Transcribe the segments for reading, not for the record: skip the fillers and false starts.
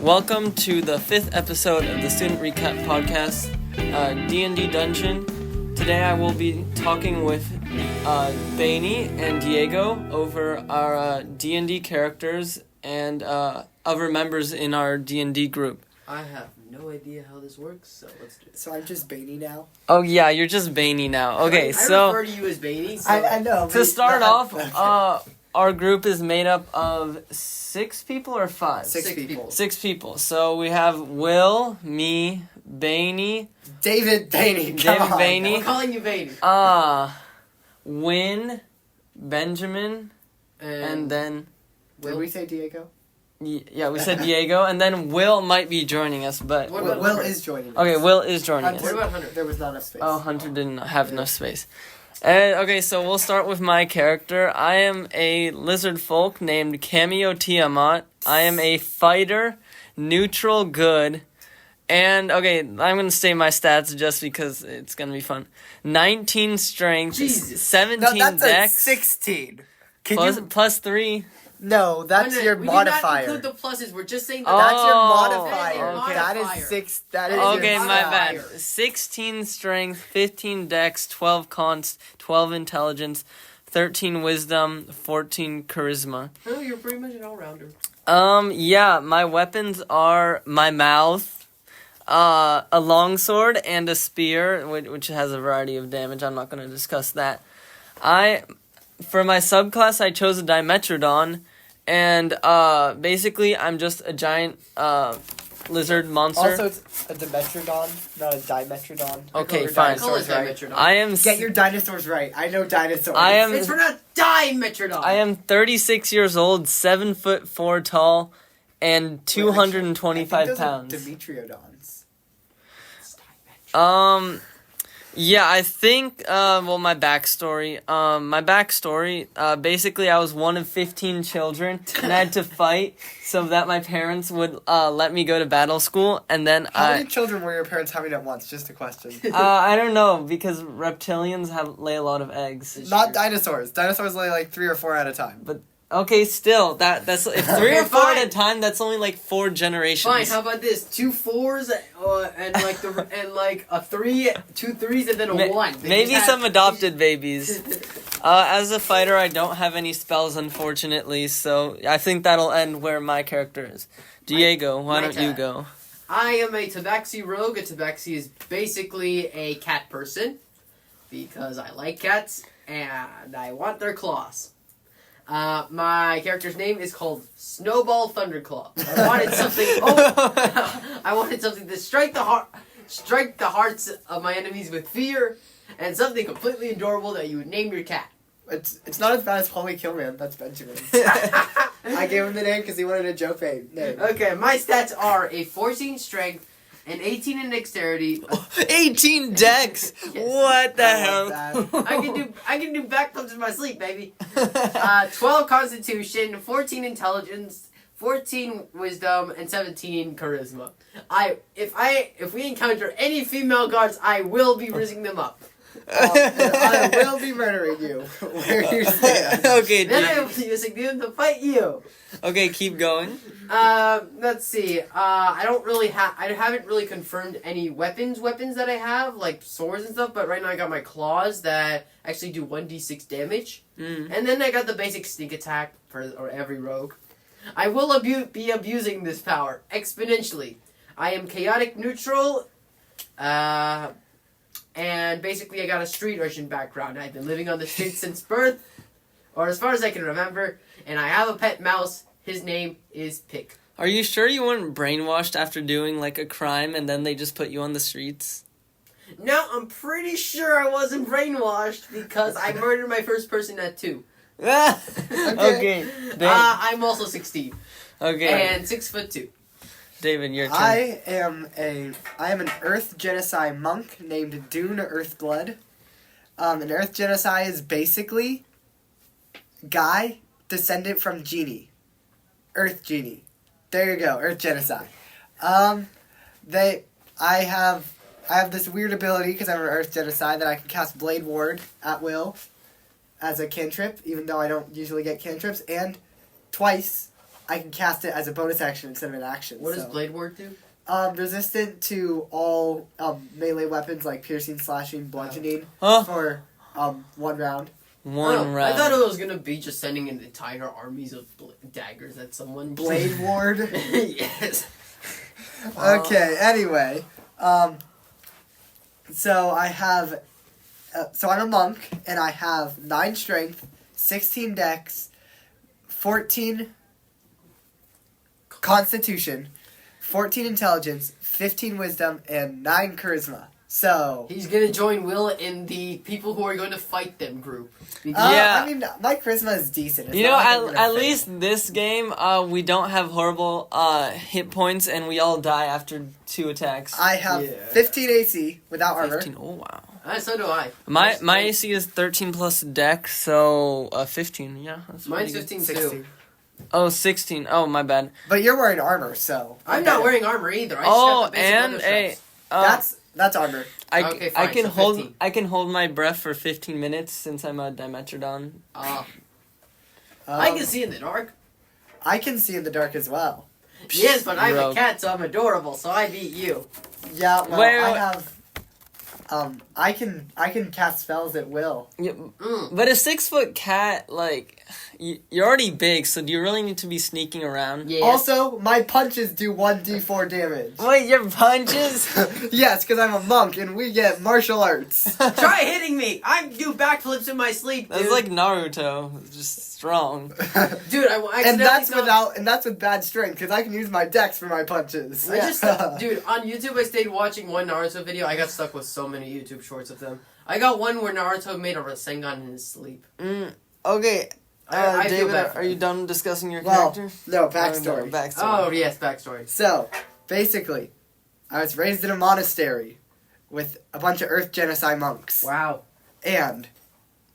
Welcome to the 5th episode of the Student Recap Podcast, D&D Dungeon. Today I will be talking with Bany and Diego over our D&D characters and other members in our D&D group. I have no idea how this works, so let's do it. So I'm just Bany now? Oh yeah, you're just Bany now. Okay, I refer to you as Bany. So I know. To start off, our group is made up of 6 people or 5? Six people. 6 people. So we have Will, me, Bany, David Bany. Bany. We're calling you Bany. Win, Benjamin, and then... Did we say Diego? Yeah, we said Diego, and then Will might be joining us, but... Will is joining us. Okay, Will is joining us. What about Hunter? There was not enough space. Oh, Hunter didn't have enough space. Okay, so we'll start with my character. I am a lizard folk named Cameo Tiamat. I am a fighter, neutral good, and, okay, I'm going to say my stats just because it's going to be fun. 19 strength, Jesus. 17 No, that's dex, a 16. plus 3. No, that's Hunter, your we modifier. did not include the pluses. We're just saying Oh, That's your modifier. okay. That is 6. That is Okay, your my modifier. bad. 16 strength, 15 dex, 12 const, 12 intelligence, 13 wisdom, 14 charisma. Oh, you're pretty much an all-rounder. Yeah, my weapons are my mouth, a longsword, and a spear, which has a variety of damage. I'm not going to discuss that. For my subclass, I chose a Dimetrodon, and basically, I'm just a giant lizard monster. Also, it's a Dimetrodon, not a Dimetrodon. Okay, Your fine. Call it dinosaurs right. Dimetrodon. I am. Get your dinosaurs right. I know dinosaurs. It's for not Dimetrodon. I am 36 years old, 7'4" tall, and 225 I think those pounds. Are Dimetrodons. Yeah, I think, my backstory. Basically, I was one of 15 children, and I had to fight so that my parents would, let me go to battle school, and then How many children were your parents having at once? Just a question. I don't know, because reptilians lay a lot of eggs. Not dinosaurs. Dinosaurs lay like 3 or 4 at a time. But, okay, still, that's, if 3 Okay, or 4 at fine. a time, that's only like 4 generations. Fine. How about this? 2 4s and like a 3, 2 3s, and then a 1. They Maybe just some have- adopted babies. As a fighter, I don't have any spells, unfortunately, so I think that'll end where my character is. Diego, why my don't you turn. go? I am a Tabaxi rogue. A Tabaxi is basically a cat person because I like cats and I want their claws. My character's name is called Snowball Thunderclaw. I wanted something. I wanted something to strike the hearts of my enemies with fear, and something completely adorable that you would name your cat. It's not as bad as Holy Killman. That's Benjamin. I gave him the name because he wanted a joke name. Okay, my stats are a 14 strength, an 18 in dexterity. 18 dex! Yes. What the hell? I can do backflips in my sleep, baby. 12 constitution, 14 intelligence, 14 wisdom, and 17 charisma. If we encounter any female guards, I will be rizzing them up. I will be murdering you where you stand. Okay, Then I will be using them to fight you. okay, keep going. Let's see. I haven't really confirmed any weapons that I have, like swords and stuff, but right now I got my claws that actually do 1d6 damage. And then I got the basic sneak attack for every rogue. I will be abusing this power exponentially. I am chaotic neutral, and basically I got a street urchin background. I've been living on the streets since birth, or as far as I can remember, and I have a pet mouse. His name is Pick. Are you sure you weren't brainwashed after doing, like, a crime and then they just put you on the streets? No, I'm pretty sure I wasn't brainwashed because I murdered my first person at 2. Okay. I'm also 16. Okay. And 6'2". David, your turn. I am an Earth Genocide monk named Dune Earthblood. An Earth Genocide is basically guy descendant from genie, Earth genie. There you go, Earth Genocide. I have this weird ability because I'm an Earth Genocide that I can cast Blade Ward at will as a cantrip, even though I don't usually get cantrips, and twice I can cast it as a bonus action instead of an action. What does Blade Ward do? Resistant to all melee weapons like piercing, slashing, bludgeoning Huh? for 1 round. One round. I thought it was gonna be just sending an entire armies of daggers at someone. Blade Ward. Yes. Okay. Anyway, so I have, so I'm a monk and I have 9 strength, 16 dex, 14 constitution, 14 intelligence, 15 wisdom, and 9 charisma. So He's gonna join Will in the people who are going to fight them group. Yeah. I mean, my charisma is decent. It's You know, not like I'm gonna at fail. least this game, we don't have horrible hit points, and we all die after 2 attacks. I have Yeah. 15 AC without armor. 15. Oh wow. So do I. My AC is 13 plus dex, so 15. Yeah, that's Mine's pretty good. 15 too. 16. Oh, 16. Oh, my bad. But you're wearing armor, so I'm not wearing armor either. I just Oh, got the basic and leather hey, straps. That's armor. Okay, I fine, can so hold 15. I can hold my breath for 15 minutes since I'm a Dimetrodon. I Um, can see in the dark. I can see in the dark as well. Yes, but I'm a Bro. cat, so I'm adorable, so I beat you. Yeah, well, Wait, I wait. have. I can cast spells at will. Yeah, Mm. but a 6-foot cat, like, you're already big, so do you really need to be sneaking around? Yeah. Also, my punches do 1d4 damage. Wait, your punches? Yes, because I'm a monk and we get martial arts. Try hitting me! I do backflips in my sleep, dude. That's like Naruto, it's just strong. Dude, I and that's accidentally that's with bad strength because I can use my dex for my punches. I just, dude, on YouTube I stayed watching one Naruto video. I got stuck with so many YouTube shorts of them. I got one where Naruto made a Rasengan in his sleep. Okay, I feel David, bad for are him. you done discussing your Well, character? no, Or backstory. Backstory. Oh, yes, backstory. So, basically, I was raised in a monastery with a bunch of Earth Genocide monks. Wow. And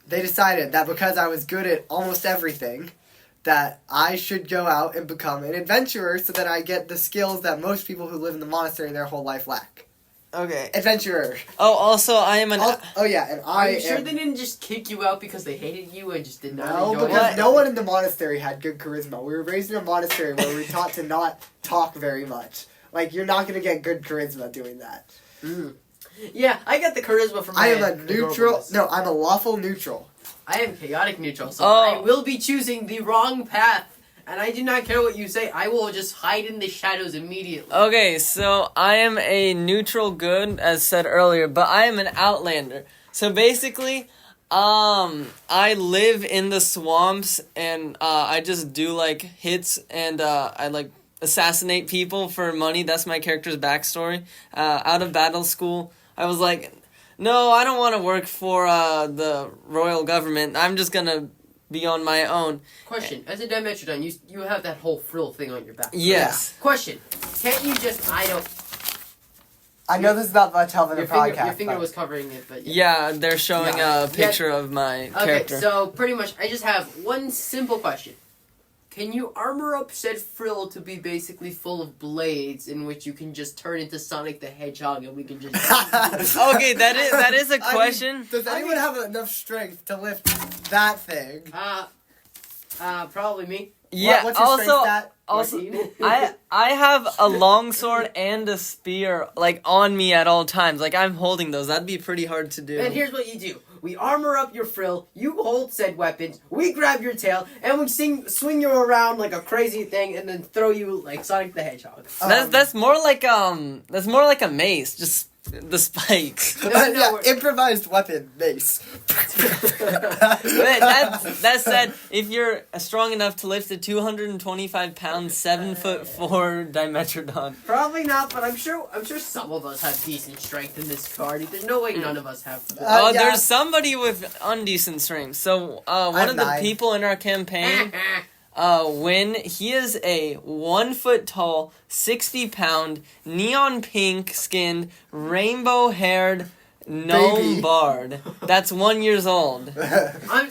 they decided that because I was good at almost everything, that I should go out and become an adventurer so that I get the skills that most people who live in the monastery their whole life lack. Okay. Adventurer. Oh, also, I am an... Oh yeah, and Are I you sure am... they didn't just kick you out because they hated you and just did not No, enjoy because it? no one in the monastery had good charisma. We were raised in a monastery where we were taught to not talk very much. Like, you're not going to get good charisma doing that. Mm. Yeah, I got the charisma from my I am a neutral... adorableness. No, I'm a lawful neutral. I am chaotic neutral, so Oh. I will be choosing the wrong path. And I do not care what you say. I will just hide in the shadows immediately. Okay, so I am a neutral good, as said earlier, but I am an outlander. So basically, I live in the swamps, and I just do, like, hits, and I, like, assassinate people for money. That's my character's backstory. Out of battle school, I was like, no, I don't want to work for the royal government. I'm just gonna be on my own. Question: as a Dimetrodon, you have that whole frill thing on your back. Yes. Question: can't you just I know this is not much help in your the podcast. your finger but- was covering it, but Yeah, they're showing Yeah. a picture of my Okay, character. so pretty much, I just have one simple question. Can you armor up said frill to be basically full of blades in which you can just turn into Sonic the Hedgehog and we can just... Okay, that is a I mean, question. does anyone have enough strength to lift that thing? Probably me. Yeah. What's your strength Also, stat? also, 14. I have a longsword and a spear like on me at all times. Like I'm holding those. That'd be pretty hard to do. And here's what you do. We armor up your frill, you hold said weapons, we grab your tail, and we swing you around like a crazy thing and then throw you like Sonic the Hedgehog. That's more like a mace. Just the spikes. Yeah, improvised weapon, mace. That said, if you're strong enough to lift a 225-pound, 7'4" Dimetrodon. Probably not, but I'm sure some of us have decent strength in this party. There's no way none of us have. Yeah. There's somebody with undecent strength. So one I'm of the 9. people in our campaign, Win, he is a 1 foot tall, 60-pound, neon pink skinned, rainbow haired gnome Baby. bard. That's 1 year old.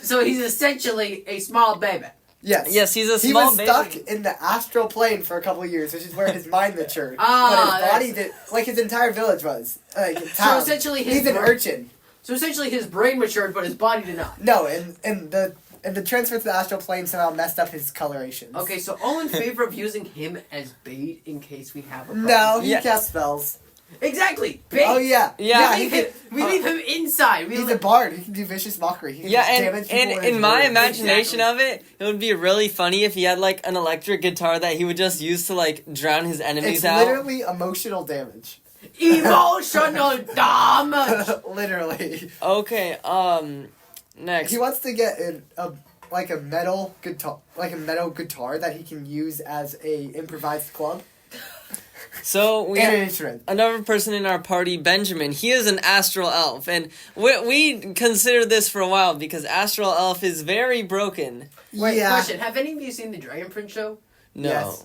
So he's essentially a small baby. Yes. Yes, he's a He small was baby. stuck in the astral plane for a couple of years, which is where his mind matured. Ah, but his body did, like his entire village was. Like, So town. essentially He's an urchin. So essentially his brain matured, but his body did not. No, and And the transfer to the astral plane somehow messed up his colorations. Okay, so all in favor of using him as bait in case we have a problem. No, he Yeah. casts spells. Exactly. Bait. Oh yeah, Yeah, We leave him inside. He's a bard. He can do vicious mockery. He can Yeah, damage people and with his in my words. imagination of it, it would be really funny if he had like an electric guitar that he would just use to like drown his enemies It's out. literally emotional damage. Emotional damage. Literally. Okay, next. He wants to get a metal guitar that he can use as a improvised club So we and an have instrument. another person in our party, Benjamin. He is an astral elf, and we considered this for a while because astral elf is very broken. Wait, Yeah. question. Have any of you seen the Dragon Prince show? No. Yes.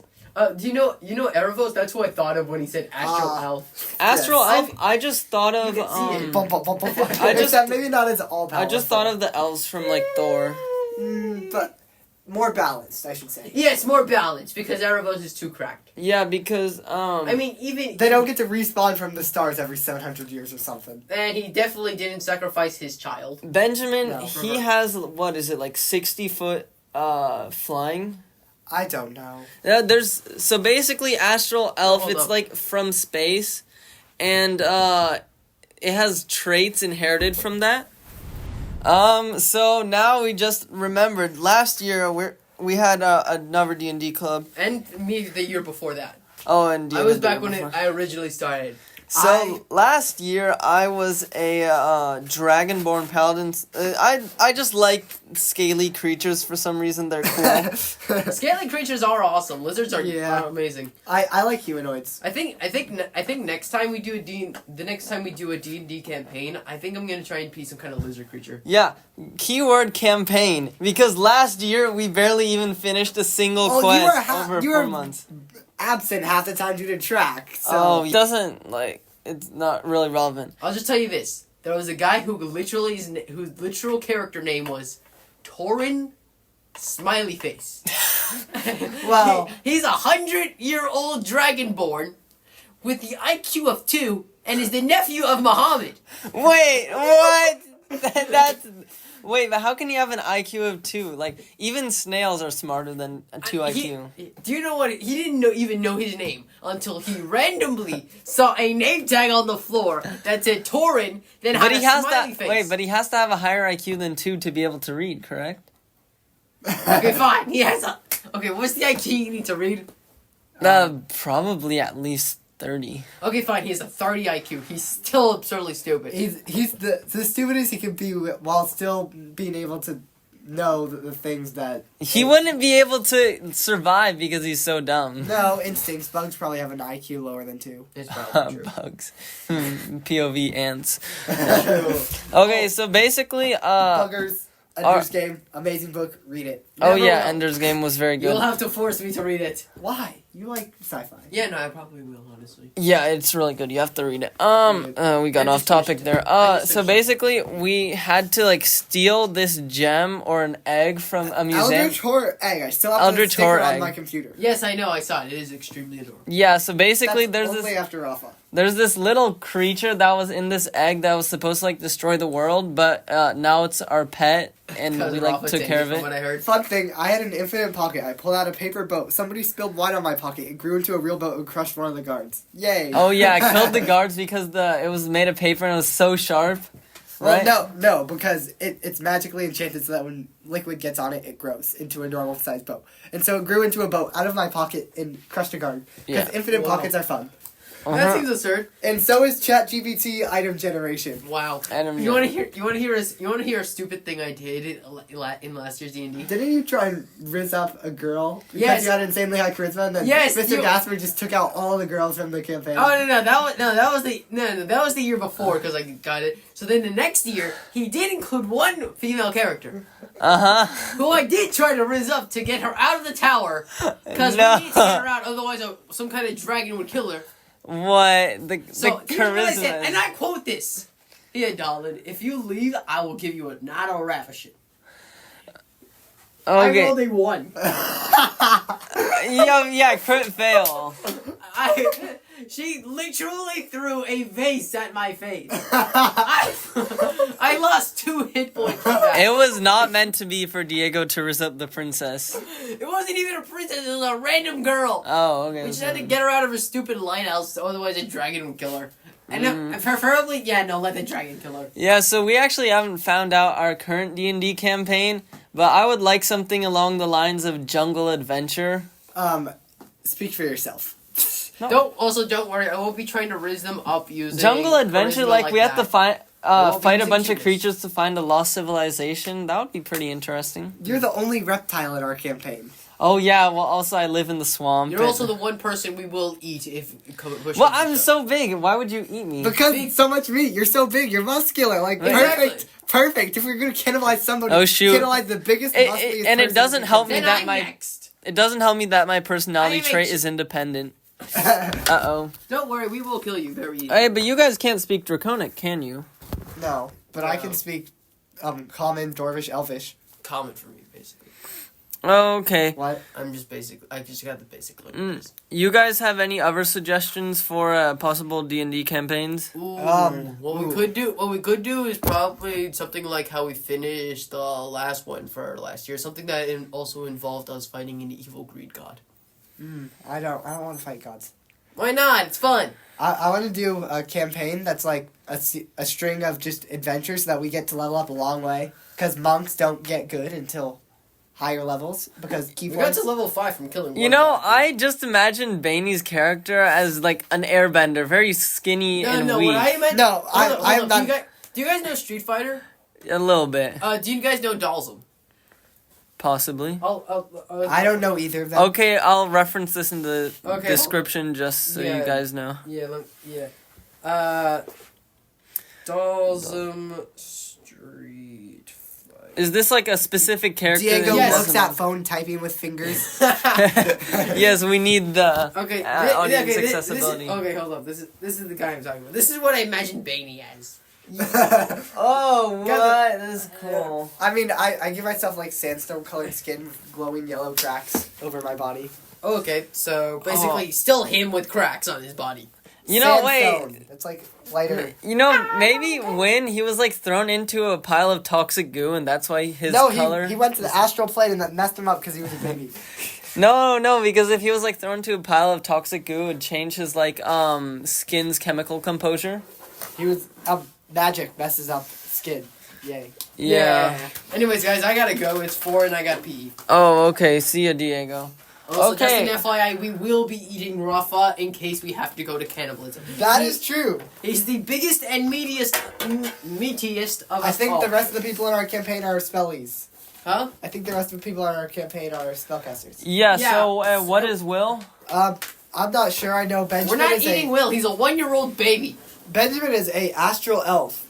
Do you know Erebos? That's who I thought of when he said Astral Elf. Astral Yes. elf. I just thought of You can see it. Bum, bum, bum, bum, bum. I just- Except maybe not as all powerful. I just thought of the elves from like Thor. but more balanced, I should say. Yes, more balanced because Erebos is too cracked. Yeah, because I mean, even They don't get to respawn from the stars every 700 years or something. and he definitely didn't sacrifice his child. Benjamin, No. he has what is it like 60-foot flying? I don't know. Yeah, so basically astral elf. Hold It's up. like from space, and it has traits inherited from that. So now we just remembered last year we had another D&D club. And me the year before that. Oh, and I was D&D back when before. I originally started. So last year I was a dragonborn paladin. I just like scaly creatures for some reason. They're cool. Scaly creatures are awesome. Lizards are, Yeah. are amazing. I like humanoids. I think next time we do the next time we do a D&D campaign, I think I'm gonna try and be some kind of lizard creature. Yeah, keyword campaign, because last year we barely even finished a single Oh, quest you were over you 4 were months. absent half the time due to track. So. Oh, it doesn't like it's not really relevant. I'll just tell you this: there was a guy whose literal character name was Torin Smiley Face. Well- he's 100-year-old dragonborn with the IQ of 2 and is the nephew of Muhammad. Wait, what? That's wait, but how can you have an IQ of 2? Like even snails are smarter than a 2 IQ. Do you know what? He didn't even know his name until he randomly saw a name tag on the floor that said Torin, then had But he a has smiley to face. wait, but he has to have a higher IQ than 2 to be able to read, correct? Okay, fine. He has a... Okay, what's the IQ you need to read? Probably at least 30. Okay, fine. He has a 30 IQ. He's still absurdly stupid. He's the stupidest he can be while still being able to know the things that... He wouldn't be able to survive because he's so dumb. No, instincts. Bugs probably have an IQ lower than 2. It's probably true. Bugs. POV ants. True. Okay, so basically, Buggers, Ender's Game, amazing book, read it. oh Never yeah, will. Ender's Game was very good. You'll have to force me to read it. Why? You like sci-fi. Yeah, no, I probably will, honestly. Yeah, it's really good. You have to read it. We I got off just topic finished there. it. I just So finished it. basically, we had to like steal this gem or an egg from a museum. Eldritch Horror Egg. I still have Eldritch the sticker Horror on Egg. my computer. Yes, I know. I saw it. It is extremely adorable. Yeah, so basically, That's there's only this after Rafa. little creature that was in this egg that was supposed to like destroy the world, but now it's our pet, and Because we like Rafa took changed care of from it. What I heard. Fun thing, I had an infinite pocket. I pulled out a paper boat. Somebody spilled wine on my pocket. It grew into a real boat and crushed one of the guards. Yay. Oh yeah, I killed the guards because it was made of paper and it was so sharp. Right? Well, no, because it's magically enchanted so that when liquid gets on it, it grows into a normal sized boat. And so it grew into a boat out of my pocket and crushed a guard. Because Yeah. infinite Wow. pockets are fun. That Uh-huh. seems absurd. And so is ChatGPT item generation. Wow. Adam, You want to hear? You want to hear a stupid thing I did in last year's D&D? Didn't you try and rizz up a girl? Because Yes. you had insanely high charisma and then Yes, Mr. you- Gasper just took out all the girls from the campaign. Oh no, that was the year before because I got it. So then the next year he did include one female character who I did try to rizz up to get her out of the tower because No. we need to get her out, otherwise some kind of dragon would kill her. What the So the here's what I said, charisma? and I quote this: "Yeah, darling, if you leave, I will give you a not a ration." I Okay. rolled a 1. Yeah, crit fail. She literally threw a vase at my face. I lost 2 hit points from that. It was not meant to be for Diego to resup the princess. It wasn't even a princess, it was a random girl. Oh, okay. We just had to get her out of her stupid lighthouse, otherwise a dragon would kill her. And preferably, let the dragon kill her. Yeah, so we actually haven't found out our current D&D campaign, but I would like something along the lines of jungle adventure. Speak for yourself. No. Don't worry, I won't be trying to raise them up using Jungle adventure, charisma we have to that. I won't be fight a using bunch of cuteness. creatures to find a lost civilization. That would be pretty interesting. You're the only reptile in our campaign. Oh yeah, well also I live in the swamp. You're also the one person we will eat if Bush Well, is I'm show. so big. Why would you eat me? Because Big- so much meat. You're so big. You're muscular. Like, Exactly. perfect. If we're going to cannibalize somebody, Oh, shoot. cannibalize the biggest, It- muscliest and it person doesn't in help me Then that I'm my- next. It doesn't help me that my personality I trait make- is independent. the- Uh-oh. Don't worry, we will kill you very easily. Hey, but you guys can't speak Draconic, can you? No, but I can speak common, Dwarvish, Elvish. Common for me, basically. Oh, okay. What? I just got the basic languages. You guys have any other suggestions for possible D&D campaigns? Ooh, ooh. what we could do is probably something like how we finished the last one for last year. Something that also involved us fighting an evil greed god. I don't want to fight gods. Why not? It's fun. I want to do a campaign that's like a string of just adventures so that we get to level up a long way. Because monks don't get good until higher levels. Because We got to level 5 from killing one. I just imagine Bany's character as like an airbender, very skinny and weak. What I meant. No, I'm not. Do you guys know Street Fighter? A little bit, Do you guys know Dalsum? possibly. I don't know either of them. Okay, I'll reference this in the Okay. description just so Yeah. you guys know. Dalsum Street Fighter. Is this like a specific character? Diego that looks doesn't- at phone typing with fingers. Yes, we need the Okay, audience this is, accessibility. okay, hold up. This is the guy I'm talking about. This is what I imagine Bany as. Oh, Got This is cool. I mean, I give myself like sandstone colored skin with glowing yellow cracks over my body. Okay, so basically, still him with cracks on his body. You know, Sandstone. wait. It's like lighter. You know, maybe when he was like thrown into a pile of toxic goo, and that's why his color. he went to the astral plane and that messed him up because he was a baby. No, because if he was like thrown into a pile of toxic goo, it would change his like skin's chemical composure. He was magic messes up skin. Yay. Yeah. Anyways, guys, I gotta go. It's 4 and I got PE. Oh, okay. See ya, Diego. Also, Okay. just an FYI, we will be eating Rafa in case we have to go to cannibalism. That is true. He's the biggest and meatiest of us I think all. the rest of the people in our campaign are spellies. Huh? I think the rest of the people in our campaign are spellcasters. Yeah. Yeah. So, what is Will? I'm not sure. I know We're Benjamin not is eating Will. He's a 1-year-old baby. Benjamin is a astral elf.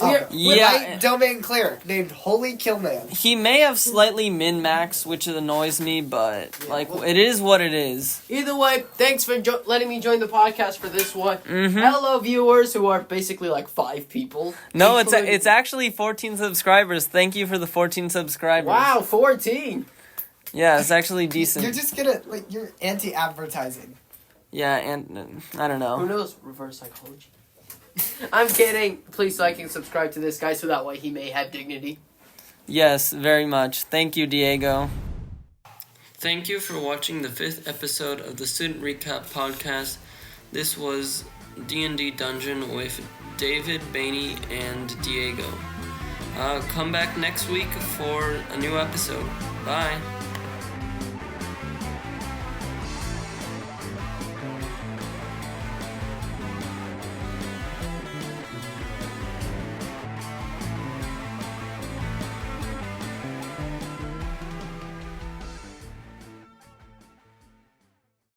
We're- Yeah. Light domain cleric named Holy Killman. He may have slightly min-max, which annoys me, but like it is what it is. Either way, thanks for letting me join the podcast for this one. Mm-hmm. Hello, viewers, who are basically like 5 people. No, it's Including- actually 14 subscribers. Thank you for the 14 subscribers. Wow, 14. Yeah, it's actually decent. You're just gonna you're anti-advertising. Yeah, and I don't Who know. knows? Reverse psychology. I'm kidding. Please like and subscribe to this guy so that way he may have dignity. Yes, very much. Thank you, Diego. Thank you for watching the 5th episode of the Student Recap Podcast. This was D&D Dungeon with David, Bany, and Diego. Come back next week for a new episode. Bye.